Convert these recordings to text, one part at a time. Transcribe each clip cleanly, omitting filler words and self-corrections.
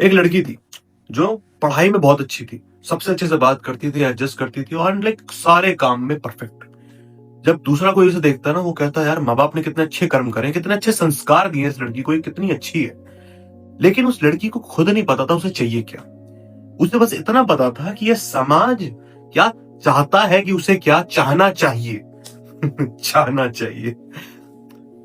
एक लड़की थी जो पढ़ाई में बहुत अच्छी थी, सबसे अच्छे से बात करती थी, एडजस्ट करती थी और लाइक सारे काम में परफेक्ट। जब दूसरा कोई उसे देखता ना, वो कहता है यार माँ बाप ने कितने अच्छे कर्म करे, कितने अच्छे संस्कार दिए इस लड़की को, ये कितनी अच्छी है। लेकिन उस लड़की को खुद नहीं पता था उसे चाहिए क्या। उसे बस इतना पता था कि ये समाज क्या चाहता है, कि उसे क्या चाहना चाहिए। चाहना चाहिए।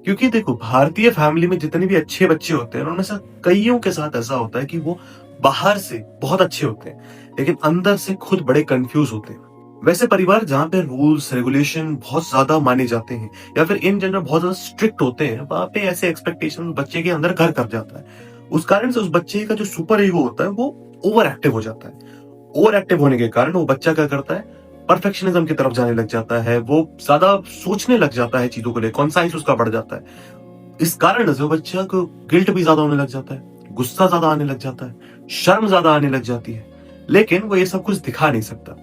क्योंकि देखो, भारतीय फैमिली में जितने भी अच्छे बच्चे होते हैं उनमें से कईयों के साथ ऐसा होता है कि वो बाहर से बहुत अच्छे होते हैं लेकिन अंदर से खुद बड़े कंफ्यूज होते हैं। वैसे परिवार जहाँ पे रूल्स रेगुलेशन बहुत ज्यादा माने जाते हैं या फिर इन जनरल बहुत ज्यादा स्ट्रिक्ट होते हैं, वहां पे ऐसे एक्सपेक्टेशन बच्चे के अंदर घर कर जाता है। उस कारण से उस बच्चे का जो सुपर ईगो होता है वो ओवर एक्टिव हो जाता है। ओवर एक्टिव होने के कारण वो बच्चा क्या करता है, परफेक्शनिज्म की तरफ जाने लग जाता है। वो ज्यादा सोचने लग जाता है चीजों को लेकर, कॉन्साइंस उसका बढ़ जाता है। इस कारण से बच्चा को गिल्ट भी ज्यादा होने लग जाता है, गुस्सा ज्यादा आने लग जाता है, शर्म ज्यादा आने लग जाती है। लेकिन वो ये सब कुछ दिखा नहीं सकता।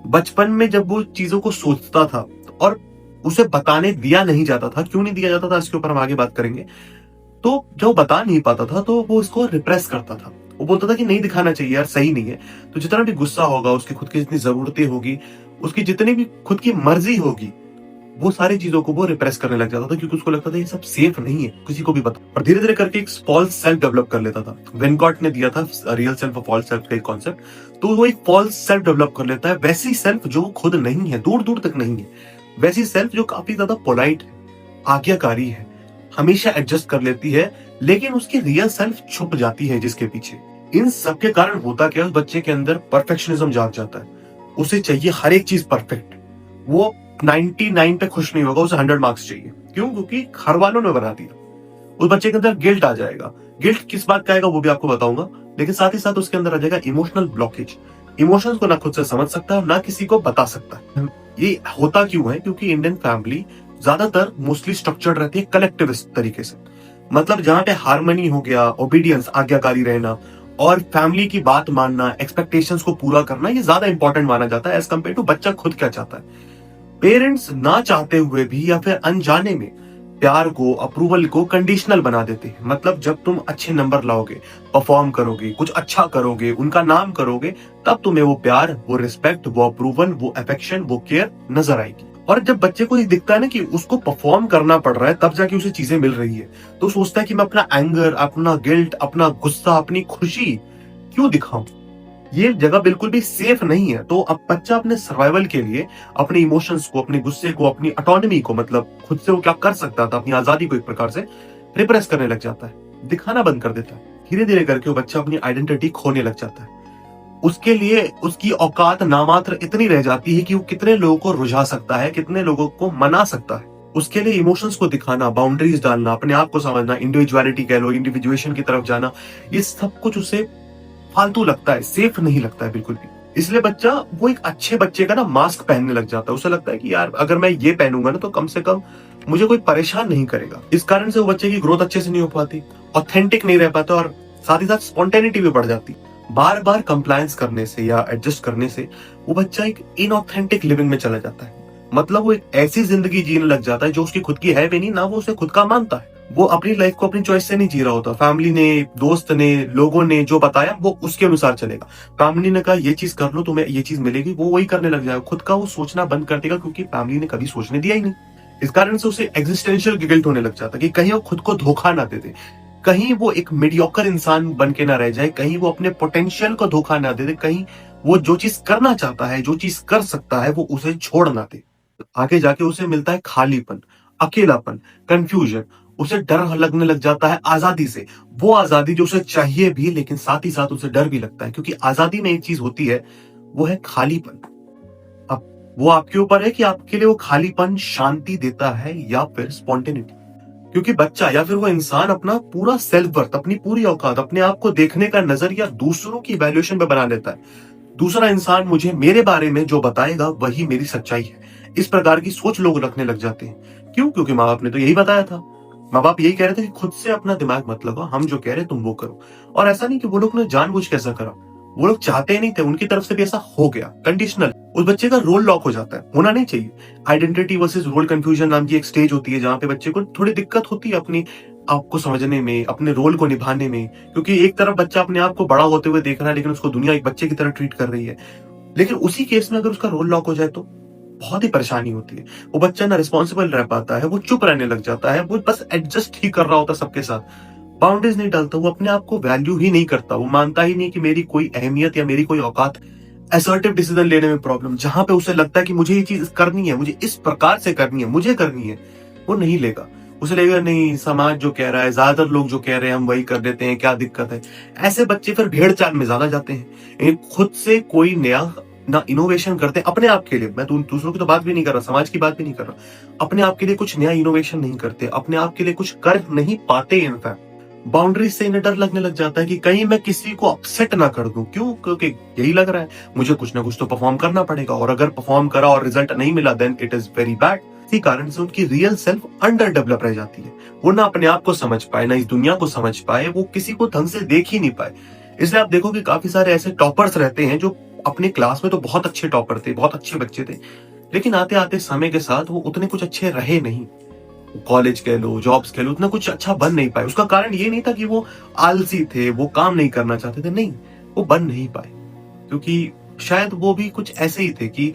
बचपन में जब वो चीजों को सोचता था और उसे बताने दिया नहीं जाता था, क्यों नहीं दिया जाता था इसके ऊपर हम आगे बात करेंगे। तो जो बता नहीं पाता था तो वो इसको रिप्रेस करता था। वो बोलता था कि नहीं दिखाना चाहिए यार, सही नहीं है। तो जितना भी गुस्सा होगा, उसकी खुद की जितनी जरूरतें होगी, उसकी जितनी भी खुद की मर्जी होगी, वो सारी चीजों को वो रिप्रेस करने लग जाता था क्योंकि उसको लगता था ये सब सेफ नहीं है किसी को भी बता। और धीरे धीरे करके एक फॉल्स सेल्फ डेवलप कर लेता था। विनकॉट ने दिया था रियल सेल्फ और फॉल्स सेल्फ का एक कॉन्सेप्ट। तो वो एक फॉल्स सेल्फ डेवलप कर लेता है, वैसी सेल्फ जो खुद नहीं है, दूर दूर तक नहीं है। वैसी सेल्फ जो काफी ज्यादा पोलाइट है, आज्ञाकारी है, हमेशा एडजस्ट कर लेती है, लेकिन उसकी रियल सेल्फ छुप जाती है जिसके पीछे। इन सब के कारण होता क्या, उस बच्चे के अंदर परफेक्शनिज्म जाग जाता है। उसे चाहिए हर एक चीज परफेक्ट। वो 99 पे खुश नहीं होगा, उसे 100 मार्क्स चाहिए। क्यों? क्योंकि घर वालों ने बना दिया। उस बच्चे के अंदर गिल्ट आ जाएगा। गिल्ट किस बात का आएगा वो भी आपको बताऊंगा, लेकिन साथ ही साथ उसके अंदर आ जाएगा इमोशनल ब्लॉकेज। इमोशंस को ना खुद से समझ सकता है ना किसी को बता सकता है। ये होता क्यों है? क्योंकि इंडियन फैमिली ज्यादातर मोस्टली स्ट्रक्चर्ड रहती है कलेक्टिविस्ट तरीके से। मतलब जहां पे हार्मनी हो गया, ओबीडियंस आज्ञाकारी रहना और फैमिली की बात मानना, एक्सपेक्टेशंस को पूरा करना, ये ज्यादा इंपॉर्टेंट माना जाता है एज कम्पेयर टू बच्चा खुद क्या चाहता है। पेरेंट्स ना चाहते हुए भी या फिर अनजाने में प्यार को, अप्रूवल को कंडीशनल बना देते हैं। मतलब जब तुम अच्छे नंबर लाओगे, परफॉर्म करोगे, कुछ अच्छा करोगे, उनका नाम करोगे, तब तुम्हें वो प्यार, वो रिस्पेक्ट, वो अप्रूवल, वो अफेक्शन, वो केयर नजर आएगी। और जब बच्चे को ये दिखता है ना कि उसको परफॉर्म करना पड़ रहा है तब जाके उसे चीजें मिल रही है, तो सोचता है कि मैं अपना एंगर, अपना गिल्ट, अपना गुस्सा, अपनी खुशी क्यों दिखाऊं। ये जगह बिल्कुल भी सेफ नहीं है। तो अब बच्चा अपने सर्वाइवल के लिए अपने इमोशंस को, अपने गुस्से को, अपनी ऑटोनॉमी को, मतलब खुद से वो क्या कर सकता था, अपनी आजादी को एक प्रकार से रिप्रेस करने लग जाता है, दिखाना बंद कर देता है। धीरे धीरे करके वो बच्चा अपनी आइडेंटिटी खोने लग जाता है। उसके लिए उसकी औकात नामात्र इतनी रह जाती है कि वो कितने लोगों को रुझा सकता है, कितने लोगों को मना सकता है। उसके लिए इमोशंस को दिखाना, बाउंड्रीज डालना, अपने आप को समझना, इंडिविजुअलिटी कह लो, इंडिविजुएशन की तरफ जाना, ये सब कुछ उसे फालतू लगता है, सेफ नहीं लगता है बिल्कुल भी। इसलिए बच्चा वो एक अच्छे बच्चे का ना मास्क पहनने लग जाता है। उसे लगता है कि यार अगर मैं ये पहनूंगा ना तो कम से कम मुझे कोई परेशान नहीं करेगा। इस कारण से वो बच्चे की ग्रोथ अच्छे से नहीं हो पाती, ऑथेंटिक नहीं रह पाता और साथ ही साथ स्पॉन्टेनिटी भी बढ़ जाती। बार बार कंप्लायंस करने से या एडजस्ट करने से वो बच्चा एक इनऑथेंटिक लिविंग में चला जाता है। मतलब वो एक ऐसी जिंदगी जीने लग जाता है जो उसकी खुद की है भी नहीं, ना वो उसे खुद का मानता है। वो अपनी लाइफ को अपनी चॉइस से नहीं जी रहा होता। फैमिली ने, दोस्त ने, लोगों ने जो बताया वो उसके अनुसार चलेगा। फैमिली ने कहा ये चीज कर लो, तुम्हें ये चीज मिलेगी, वो वही करने लग जाएगा। खुद का वो सोचना बंद कर देगा क्योंकि फैमिली ने कभी सोचने दिया ही नहीं। इस कारण से उसे एग्जिस्टेंशियल गिल्ट होने लग जाता है कि कहीं वो खुद को धोखा ना दे दे, कहीं वो एक मीडियोकर इंसान बन के ना रह जाए, कहीं वो अपने पोटेंशियल को धोखा ना दे दे, कहीं वो जो चीज करना चाहता है, जो चीज कर सकता है, वो उसे छोड़ ना दे। आगे जाके उसे मिलता है खालीपन, अकेलापन, कंफ्यूजन। उसे डर लगने लग जाता है आजादी से। वो आजादी जो उसे चाहिए भी, लेकिन साथ ही साथ उसे डर भी लगता है क्योंकि आजादी में एक चीज होती है, वो है खालीपन। अब वो आपके ऊपर है कि आपके लिए वो खालीपन शांति देता है या फिर स्पॉन्टेनिटी। क्योंकि बच्चा या फिर वो इंसान अपना पूरा सेल्फ वर्थ, अपनी पूरी औकात, अपने आप को देखने का नजरिया दूसरों की वैल्यूएशन पे बना लेता है। दूसरा इंसान मुझे मेरे बारे में जो बताएगा वही मेरी सच्चाई है, इस प्रकार की सोच लोग रखने लग जाते हैं। क्यों? क्योंकि माँ बाप ने तो यही बताया था। माँ बाप यही कह रहे थे कि खुद से अपना दिमाग मत लगाओ, हम जो कह रहे तुम वो करो। और ऐसा नहीं कि वो लोग ने जानबूझ के ऐसा करा, वो लोग चाहते नहीं थे, उनकी तरफ से भी ऐसा हो गया, कंडीशनल। उस बच्चे का रोल लॉक हो जाता है, होना नहीं चाहिए। आइडेंटिटी वर्सेस रोल कंफ्यूजन नाम की एक स्टेज होती है जहां पे बच्चे को थोड़ी दिक्कत होती है अपनी आपको समझने में, अपने रोल को निभाने में, क्योंकि एक तरफ बच्चा अपने आप को बड़ा होते हुए देख रहा है लेकिन उसको दुनिया एक बच्चे की तरह ट्रीट कर रही है। लेकिन उसी केस में अगर उसका रोल लॉक हो जाए तो बहुत ही परेशानी होती है। वो बच्चा ना रिस्पॉन्सिबल रह पाता है, वो चुप रहने लग जाता है, वो बस एडजस्ट ही कर रहा होता है सबके साथ, बाउंड्रीज नहीं डालता, वो अपने आप को वैल्यू ही नहीं करता, वो मानता ही नहीं कि मेरी कोई अहमियत या मेरी कोई औकात। असर्टिव डिसीजन लेने में प्रॉब्लम, जहां पे उसे लगता है कि मुझे ये चीज करनी है, मुझे इस प्रकार से करनी है, मुझे करनी है, वो नहीं लेगा। उसे लगेगा नहीं, समाज जो कह रहा है, ज्यादातर लोग जो कह रहे हैं हम वही कर देते हैं, क्या दिक्कत है। ऐसे बच्चे फिर भेड़ चाल में ज्यादा जाते हैं, खुद से कोई नया ना इनोवेशन करते अपने आप के लिए। मैं दूसरों की तो बात भी नहीं कर रहा, समाज की बात भी नहीं कर रहा, अपने आप के लिए कुछ नया इनोवेशन नहीं करते, अपने आप के लिए कुछ कर नहीं पाते। इनफैक्ट बाउंड्रीज से इन्हें डर लगने लग जाता है कि कहीं मैं किसी को अपसेट ना कर दूं। क्यों? क्योंकि यही लग रहा है मुझे कुछ ना कुछ तो परफॉर्म करना पड़ेगा, और अगर परफॉर्म करा और रिजल्ट नहीं मिला then it is very bad. इसी कारण से उनकी रियल सेल्फ अंडर डेवलप रह जाती है। वो ना अपने आप को समझ पाए, ना इस दुनिया को समझ पाए, वो किसी को ढंग से देख ही नहीं पाए। इसलिए आप देखो कि काफी सारे ऐसे टॉपर्स रहते हैं जो अपने क्लास में तो बहुत अच्छे टॉपर थे, बहुत अच्छे बच्चे थे, लेकिन आते आते समय के साथ वो उतने कुछ अच्छे रहे नहीं। कॉलेज कह लो, जॉब्स कह लो, उतना कुछ अच्छा बन नहीं पाए। उसका कारण ये नहीं था कि वो आलसी थे, वो काम नहीं करना चाहते थे, नहीं, वो बन नहीं पाए क्योंकि शायद वो भी कुछ ऐसे ही थे कि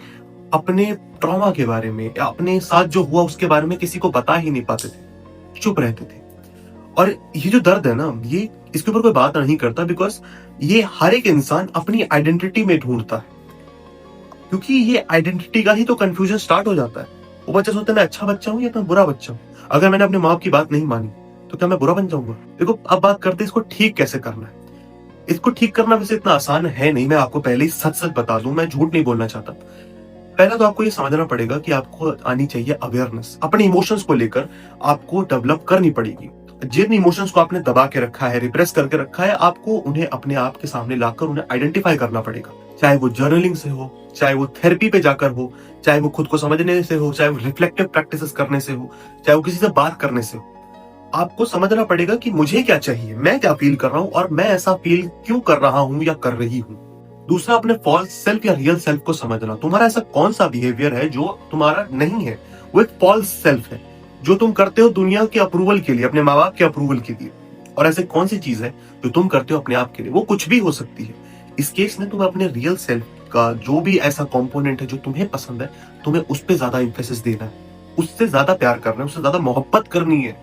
अपने ट्रॉमा के बारे में या अपने साथ जो हुआ उसके बारे में किसी को बता ही नहीं पाते थे, चुप रहते थे। और ये जो दर्द है ना, ये इसके ऊपर कोई बात नहीं करता, बिकॉज ये हर एक इंसान अपनी आइडेंटिटी में ढूंढता है, क्योंकि ये आइडेंटिटी का ही तो कंफ्यूजन स्टार्ट हो जाता है। वो बच्चा सोचता है मैं अच्छा बच्चा हूँ या मैं बुरा बच्चा हूँ। अगर मैंने अपने माँ बाप की बात नहीं मानी तो क्या मैं बुरा बन जाऊंगा? देखो, अब बात करते हैं इसको ठीक कैसे करना है। इसको ठीक करना वैसे इतना आसान है नहीं, मैं आपको पहले ही सच सच बता दूं, मैं झूठ नहीं बोलना चाहता। पहला तो आपको ये समझना पड़ेगा कि आपको आनी चाहिए अवेयरनेस। अपने इमोशंस को लेकर आपको डेवलप करनी पड़ेगी। जिन इमोशंस को आपने दबा के रखा है, रिप्रेस करके रखा है, आपको उन्हें अपने आप के सामने लाकर उन्हें आइडेंटिफाई करना पड़ेगा। चाहे वो जर्नलिंग से हो, चाहे वो थेरेपी पे जाकर हो, चाहे वो खुद को समझने से हो, चाहे वो रिफ्लेक्टिव प्रैक्टिसेस करने से हो, चाहे वो किसी से बात करने से हो। आपको समझना पड़ेगा कि मुझे क्या चाहिए, मैं क्या फील कर रहा हूं और मैं ऐसा फील क्यों कर रहा हूं या कर रही हूं। दूसरा, अपने फॉल्स सेल्फ या रियल सेल्फ को समझना। तुम्हारा ऐसा कौन सा बिहेवियर है जो तुम्हारा नहीं है, वो एक फॉल्स सेल्फ है जो तुम करते हो दुनिया के अप्रूवल के लिए, अपने माँ बाप के अप्रूवल के लिए। और ऐसे कौन सी चीज है जो तुम करते हो अपने आप के लिए, वो कुछ भी हो सकती है। इस केस में तुम्हें अपने रियल सेल्फ का जो भी ऐसा कंपोनेंट है जो तुम्हें पसंद है, तुम्हें उस पर ज्यादा इंफेसिस देना है, उससे ज्यादा प्यार करना है, उससे ज्यादा मोहब्बत करनी है।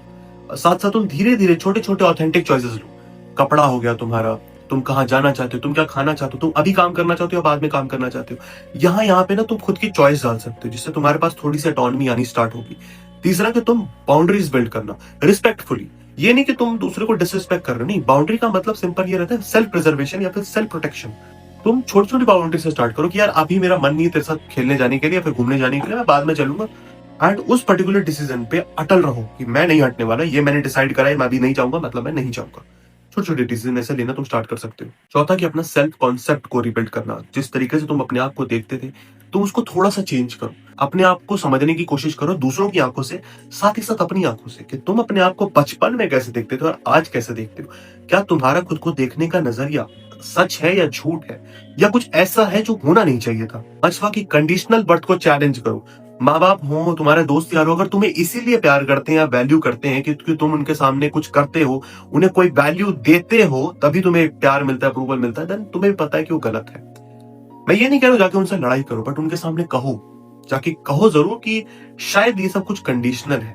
साथ साथ तुम धीरे धीरे छोटे छोटे ऑथेंटिक चॉइसेस लो। कपड़ा हो गया तुम्हारा, तुम कहाँ जाना चाहते हो, तुम क्या खाना चाहते हो, तुम अभी काम करना चाहते हो बाद में काम करना चाहते हो, यहाँ पे ना तुम खुद की चॉइस डाल सकते हो, जिससे तुम्हारे पास थोड़ी सी ऑटोनॉमी आनी स्टार्ट होगी। तीसरा कि तुम बाउंड्रीज बिल्ड करना रिस्पेक्टफुली। ये नहीं कि तुम दूसरे को डिसरिस्पेक्ट कर रहे हो, नहीं। बाउंड्री का मतलब सिंपल ये रहता है, सेल्फ प्रिजर्वेशन या फिर सेल्फ प्रोटेक्शन। तुम छोटी छोटी बाउंड्री से स्टार्ट करो कि यार अभी मेरा मन नहीं है तेरे साथ खेलने जाने के लिए या फिर घूमने जाने के लिए, मैं बाद में चलूंगा। एंड उस पर्टिकुलर डिसीजन पे अटल रहो कि मैं नहीं हटने वाला, ये मैंने डिसाइड करा है, मैं अभी नहीं जाऊंगा, मतलब मैं नहीं जाऊंगा। छोटे छोटे डिसीजन ऐसे लेना तुम स्टार्ट कर सकते हो। चौथा कि अपना सेल्फ कॉन्सेप्ट को रिबिल्ड करना। जिस तरीके से तुम अपने आप को देखते थे, तुम उसको थोड़ा सा चेंज करो। अपने आप को समझने की कोशिश करो दूसरों की आंखों से, साथ ही साथ अपनी आंखों से, कि तुम अपने आप को बचपन में कैसे देखते थे और आज कैसे देखते हो। क्या तुम्हारा खुद को देखने का नजरिया सच है या झूठ है, या कुछ ऐसा है जो होना नहीं चाहिए था। पांचवा की कंडीशनल बर्थ को चैलेंज करो। माँ बाप हो, तुम्हारे दोस्त यार हो, अगर तुम्हें इसीलिए प्यार करते हैं या वैल्यू करते हैं कि तुम उनके सामने कुछ करते हो, उन्हें कोई वैल्यू देते हो, तभी तुम्हें प्यार मिलता है, अप्रूवल मिलता है, देन तुम्हें भी पता है कि वो गलत है। मैं ये नहीं कह रहा हूं जाके उनसे लड़ाई करो, बट उनके सामने कहो, जाके कहो जरूर कि शायद ये सब कुछ कंडीशनल है,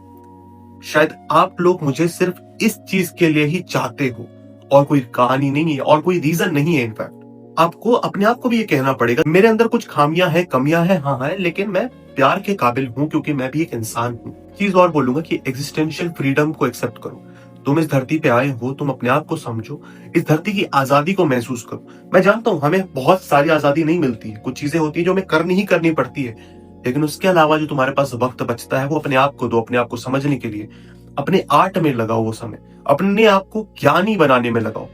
शायद आप लोग मुझे सिर्फ इस चीज के लिए ही चाहते हो और कोई कहानी नहीं है और कोई रीजन नहीं है। इनफैक्ट आपको अपने आप को भी ये कहना पड़ेगा, मेरे अंदर कुछ खामियां हैं, कमियां हैं, हाँ है, लेकिन मैं प्यार के काबिल हूं क्योंकि मैं भी एक इंसान हूं। चीज और बोलूंगा कि एग्जिस्टेंशियल फ्रीडम को एक्सेप्ट करो। तुम इस धरती पे आए हो, तुम अपने आप को समझो, इस धरती की आजादी को महसूस करो। मैं जानता हूं हमें बहुत सारी आजादी नहीं मिलती है, कुछ चीजें होती है जो हमें करनी ही करनी पड़ती है, लेकिन उसके अलावा जो तुम्हारे पास वक्त बचता है वो अपने आप को दो, अपने आप को समझने के लिए। अपने आर्ट में लगाओ वो समय, अपने आप को ज्ञानी बनाने में लगाओ।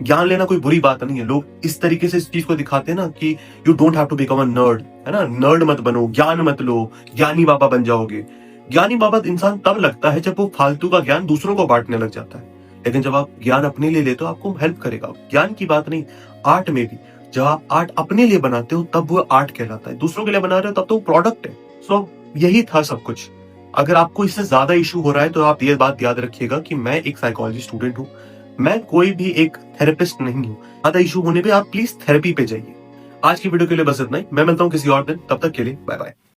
ज्ञान लेना कोई बुरी बात नहीं है। लोग इस तरीके से इस चीज को दिखाते हैं ना कि you don't have to become a nerd, है ना, नर्ड मत बनो, ज्ञान मत लो, ज्ञानी बाबा बन जाओगे। ज्ञानी बाबा इंसान तब लगता है जब वो फालतू का ज्ञान दूसरों को बांटने लग जाता है, लेकिन जब आप ज्ञान अपने लिए लेते हो आपको हेल्प करेगा। ज्ञान की बात नहीं, आर्ट में भी जब आप आर्ट अपने लिए बनाते हो तब वो आर्ट कहलाता है, दूसरों के लिए बना रहे हो तब तो वो प्रोडक्ट है। सो यही था सब कुछ। अगर आपको इससे ज्यादा इशू हो रहा है तो आप ये बात याद रखिएगा कि मैं एक साइकोलॉजी स्टूडेंट हूं, मैं कोई भी एक थेरेपिस्ट नहीं हूं। ज्यादा इशू होने पे आप प्लीज थेरेपी पे जाइए। आज की वीडियो के लिए बस इतना ही, मैं मिलता हूं किसी और दिन, तब तक के लिए बाय बाय।